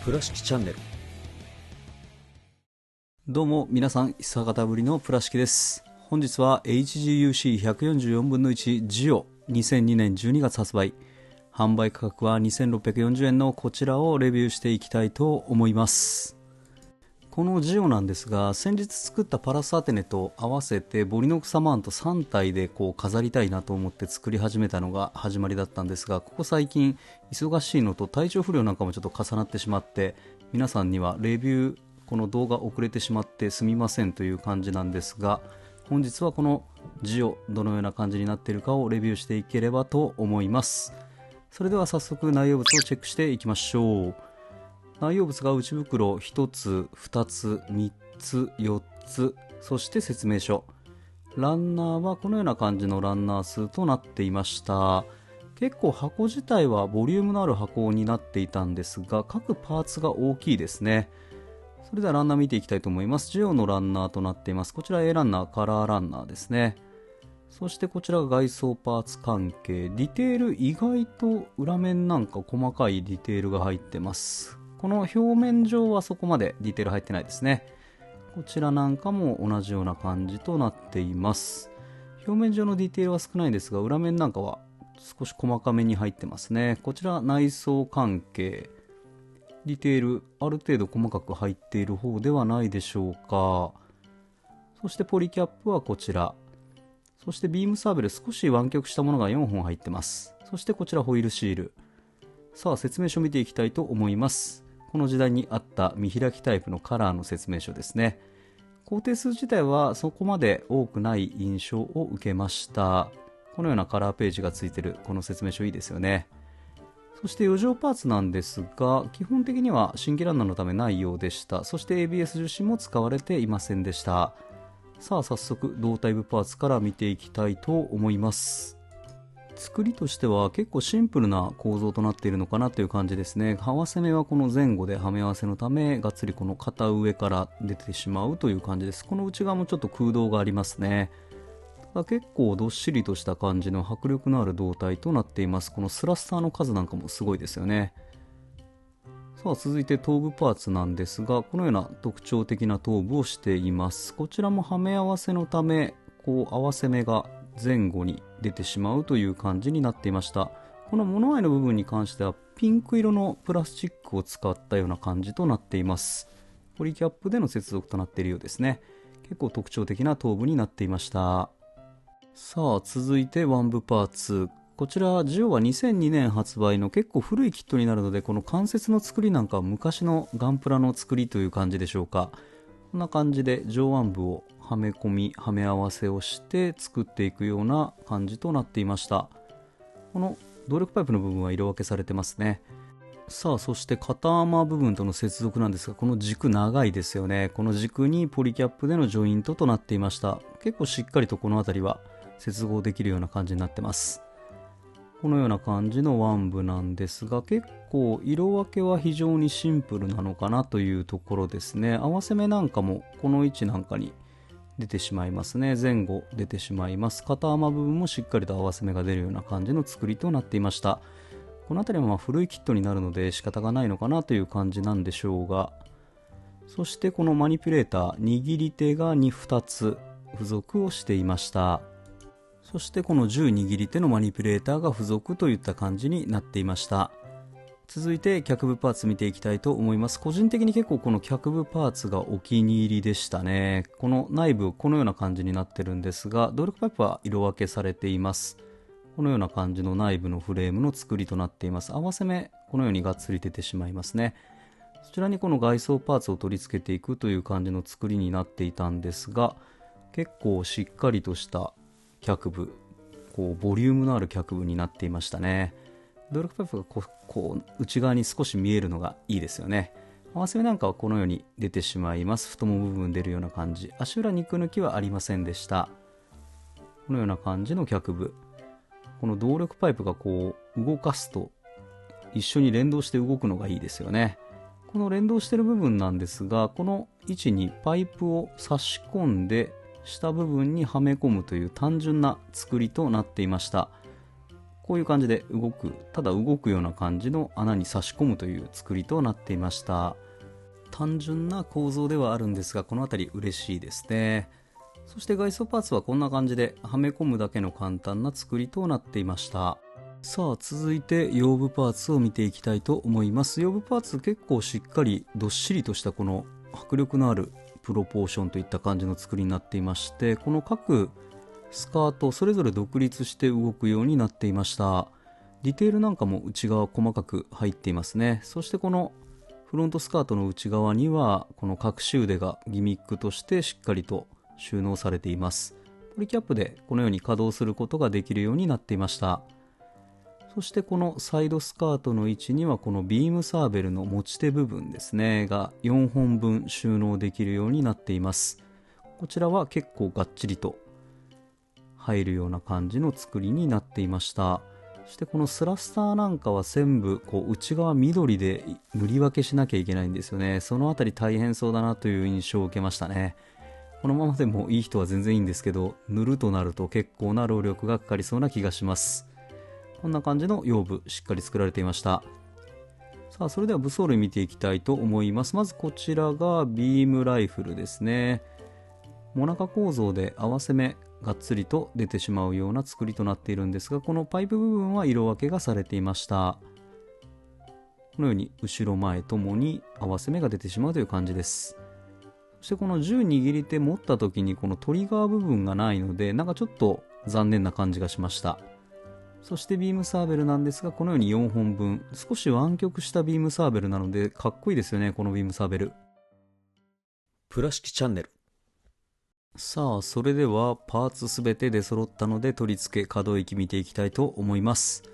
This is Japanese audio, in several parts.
倉敷チャンネル。どうも皆さん、久方ぶりの倉敷です。本日は HGUC144 分の1ジオ2002年12月発売、販売価格は2640円のこちらをレビューしていきたいと思います。このジオなんですが、先日作ったパラスアテネと合わせてボリノクサマント3体で飾りたいなと思って作り始めたのが始まりだったんですが、ここ最近忙しいのと体調不良なんかもちょっと重なってしまって、皆さんにはレビューこの動画遅れてしまってすみませんという感じなんですが、本日はこのジオどのような感じになっているかをレビューしていければと思います。それでは早速内容物をチェックしていきましょう。内容物が内袋1つ、2つ、3つ、4つ、そして説明書。ランナーはこのような感じのランナー数となっていました。結構箱自体はボリュームのある箱になっていたんですが、各パーツが大きいですね。それではランナー見ていきたいと思います。ジオのランナーとなっています。こちら A ランナー、カラーランナーですね。そしてこちらが外装パーツ関係。ディテール意外と裏面なんか細かいディテールが入ってます。この表面上はそこまでディテール入ってないですね。こちらなんかも同じような感じとなっています。表面上のディテールは少ないんですが、裏面なんかは少し細かめに入ってますね。こちら内装関係。ディテールある程度細かく入っている方ではないでしょうか。そしてポリキャップはこちら。そしてビームサーベル少し湾曲したものが4本入ってます。そしてこちらホイールシール。さあ説明書見ていきたいと思います。この時代にあった見開きタイプのカラーの説明書ですね。工程数自体はそこまで多くない印象を受けました。このようなカラーページがついているこの説明書いいですよね。そして余剰パーツなんですが、基本的には新規ランナーのためないようでした。そして ABS 樹脂も使われていませんでした。さあ早速胴体部パーツから見ていきたいと思います。作りとしては結構シンプルな構造となっているのかなという感じですね。合わせ目はこの前後ではめ合わせのため、がっつりこの片上から出てしまうという感じです。この内側もちょっと空洞がありますね。ただ結構どっしりとした感じの迫力のある胴体となっています。このスラスターの数なんかもすごいですよね。さあ続いて頭部パーツなんですが、このような特徴的な頭部をしています。こちらもはめ合わせのため、合わせ目が前後に出てしまうという感じになっていました。この物合いの部分に関してはピンク色のプラスチックを使ったような感じとなっています。ポリキャップでの接続となっているようですね。結構特徴的な頭部になっていました。さあ続いて腕部パーツ。こちらジオは2002年発売の結構古いキットになるので、この関節の作りなんかは昔のガンプラの作りという感じでしょうか。こんな感じで上腕部をはめ込みはめ合わせをして作っていくような感じとなっていました。この動力パイプの部分は色分けされてますね。さあそして肩アーマー部分との接続なんですが、この軸長いですよね。この軸にポリキャップでのジョイントとなっていました。結構しっかりとこの辺りは接合できるような感じになってます。このような感じの腕部なんですが、結構色分けは非常にシンプルなのかなというところですね。合わせ目なんかもこの位置なんかに出てしまいますね。前後出てしまいます。肩アーマー部分もしっかりと合わせ目が出るような感じの作りとなっていました。この辺りは古いキットになるので仕方がないのかなという感じなんでしょうが、そしてこのマニピュレーター、握り手が2つ付属をしていました。そしてこの10握り手のマニピュレーターが付属といった感じになっていました。続いて脚部パーツ見ていきたいと思います。個人的に結構この脚部パーツがお気に入りでしたね。この内部このような感じになってるんですが、動力パイプは色分けされています。このような感じの内部のフレームの作りとなっています。合わせ目このようにがっつり出てしまいますね。そちらにこの外装パーツを取り付けていくという感じの作りになっていたんですが、結構しっかりとした脚部、ボリュームのある脚部になっていましたね。動力パイプが内側に少し見えるのがいいですよね。合わせ目なんかはこのように出てしまいます。太もも部分出るような感じ。足裏肉抜きはありませんでした。このような感じの脚部。この動力パイプが動かすと一緒に連動して動くのがいいですよね。この連動している部分なんですが、この位置にパイプを差し込んで下部分にはめ込むという単純な作りとなっていました。こういう感じでただ動くような感じの穴に差し込むという作りとなっていました。単純な構造ではあるんですが、この辺り嬉しいですね。そして外装パーツはこんな感じではめ込むだけの簡単な作りとなっていました。さあ続いて腰部パーツを見ていきたいと思います。腰部パーツ結構しっかりどっしりとしたこの迫力のあるプロポーションといった感じの作りになっていまして、この各スカートそれぞれ独立して動くようになっていました。ディテールなんかも内側細かく入っていますね。そしてこのフロントスカートの内側にはこの隠し腕がギミックとしてしっかりと収納されています。ポリキャップでこのように稼働することができるようになっていました。そしてこのサイドスカートの位置にはこのビームサーベルの持ち手部分ですねが4本分収納できるようになっています。こちらは結構がっちりと入るような感じの作りになっていました。そしてこのスラスターなんかは全部内側緑で塗り分けしなきゃいけないんですよね。そのあたり大変そうだなという印象を受けましたね。このままでもいい人は全然いいんですけど、塗るとなると結構な労力がかかりそうな気がします。こんな感じの腰部しっかり作られていました。さあそれでは武装類見ていきたいと思います。まずこちらがビームライフルですね。モナカ構造で合わせ目がっつりと出てしまうような作りとなっているんですが、このパイプ部分は色分けがされていました。このように後ろ前ともに合わせ目が出てしまうという感じです。そしてこの銃握り手持った時にこのトリガー部分がないのでなんかちょっと残念な感じがしました。そしてビームサーベルなんですが、このように4本分少し湾曲したビームサーベルなのでかっこいいですよね。このビームサーベル。倉敷チャンネル。さあそれではパーツすべて出揃ったので取り付け可動域見ていきたいと思います。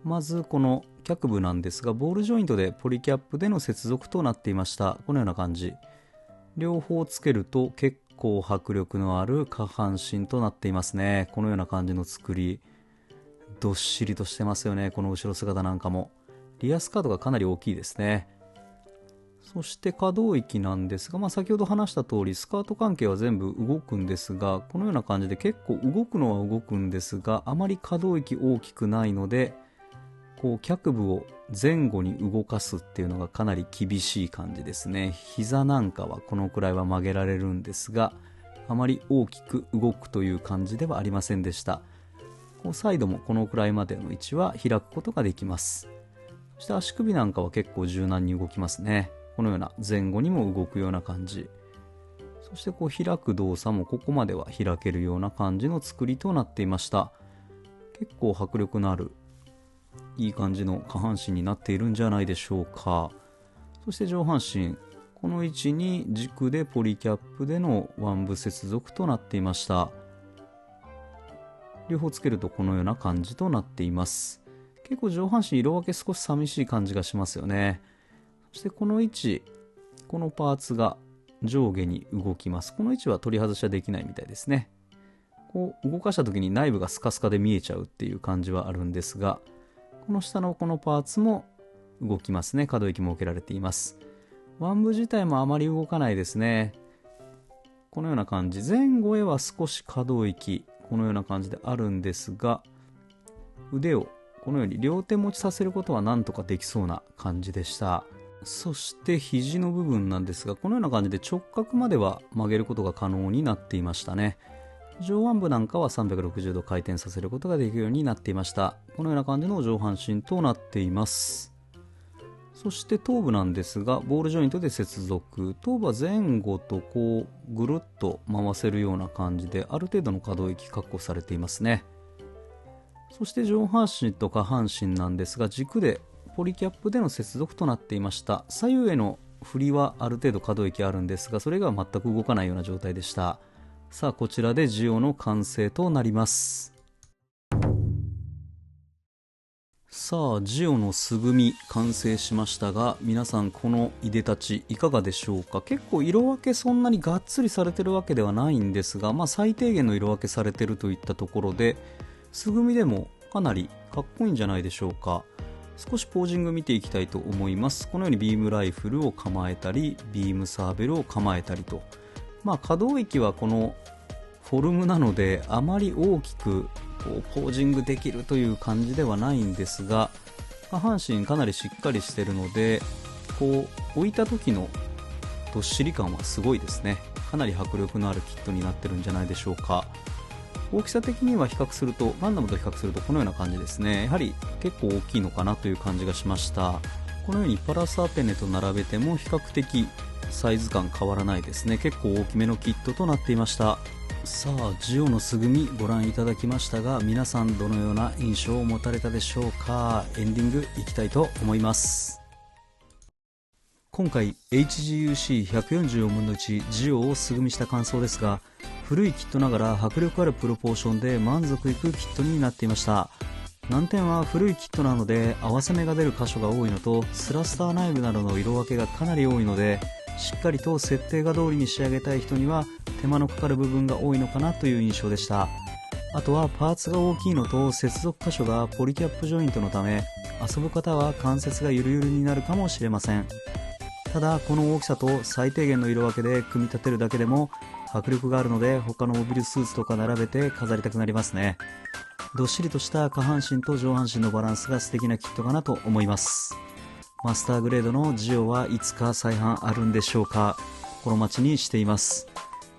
まずこの脚部なんですが、ボールジョイントでポリキャップでの接続となっていました。このような感じ。両方つけると結構迫力のある下半身となっていますね。このような感じの作り、どっしりとしてますよね。この後ろ姿なんかもリアスカートがかなり大きいですね。そして可動域なんですが、先ほど話した通りスカート関係は全部動くんですが、このような感じで結構動くのは動くんですが、あまり可動域大きくないので、脚部を前後に動かすっていうのがかなり厳しい感じですね。膝なんかはこのくらいは曲げられるんですが、あまり大きく動くという感じではありませんでした。サイドもこのくらいまでの位置は開くことができます。そして足首なんかは結構柔軟に動きますね。このような前後にも動くような感じ。そして開く動作もここまでは開けるような感じの作りとなっていました。結構迫力のあるいい感じの下半身になっているんじゃないでしょうか。そして上半身、この位置に軸でポリキャップでのワン部接続となっていました。両方つけるとこのような感じとなっています。結構上半身色分け少し寂しい感じがしますよね。そしてこの位置、このパーツが上下に動きます。この位置は取り外しはできないみたいですね。動かした時に内部がスカスカで見えちゃうっていう感じはあるんですが、この下のこのパーツも動きますね。可動域設けられています。ワン部自体もあまり動かないですね。このような感じ、前後へは少し可動域このような感じであるんですが、腕をこのように両手持ちさせることはなんとかできそうな感じでした。そして肘の部分なんですが、このような感じで直角までは曲げることが可能になっていましたね。上腕部なんかは360度回転させることができるようになっていました。このような感じの上半身となっています。そして頭部なんですが、ボールジョイントで接続。頭部は前後とぐるっと回せるような感じで、ある程度の可動域確保されていますね。そして上半身と下半身なんですが、軸でポリキャップでの接続となっていました。左右への振りはある程度可動域あるんですが、それが全く動かないような状態でした。さあこちらでジオの完成となります。さあジオの素組み完成しましたが、皆さんこのいでたちいかがでしょうか。結構色分けそんなにがっつりされてるわけではないんですが、最低限の色分けされてるといったところで、素組みでもかなりかっこいいんじゃないでしょうか。少しポージング見ていきたいと思います。このようにビームライフルを構えたり、ビームサーベルを構えたりと、可動域はこのフォルムなのであまり大きくポージングできるという感じではないんですが、下半身かなりしっかりしているので、置いた時のどっしり感はすごいですね。かなり迫力のあるキットになってるんじゃないでしょうか。大きさ的には比較すると、ガンダムと比較するとこのような感じですね。やはり結構大きいのかなという感じがしました。このようにパラスアテネと並べても比較的サイズ感変わらないですね。結構大きめのキットとなっていました。さあ、ジオの素組みご覧いただきましたが、皆さんどのような印象を持たれたでしょうか。エンディングいきたいと思います。今回 HGUC144 分の1ジオを素組みした感想ですが、古いキットながら迫力あるプロポーションで満足いくキットになっていました。難点は古いキットなので合わせ目が出る箇所が多いのと、スラスター内部などの色分けがかなり多いので、しっかりと設定画通りに仕上げたい人には手間のかかる部分が多いのかなという印象でした。あとはパーツが大きいのと接続箇所がポリキャップジョイントのため、遊ぶ方は関節がゆるゆるになるかもしれません。ただこの大きさと最低限の色分けで組み立てるだけでも迫力があるので、他のモビルスーツとか並べて飾りたくなりますね。どっしりとした下半身と上半身のバランスが素敵なキットかなと思います。マスターグレードのジオはいつか再販あるんでしょうか。心待ちにしています。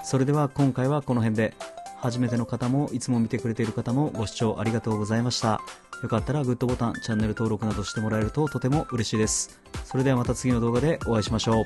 それでは今回はこの辺で、初めての方もいつも見てくれている方もご視聴ありがとうございました。よかったらグッドボタン、チャンネル登録などしてもらえるととても嬉しいです。それではまた次の動画でお会いしましょう。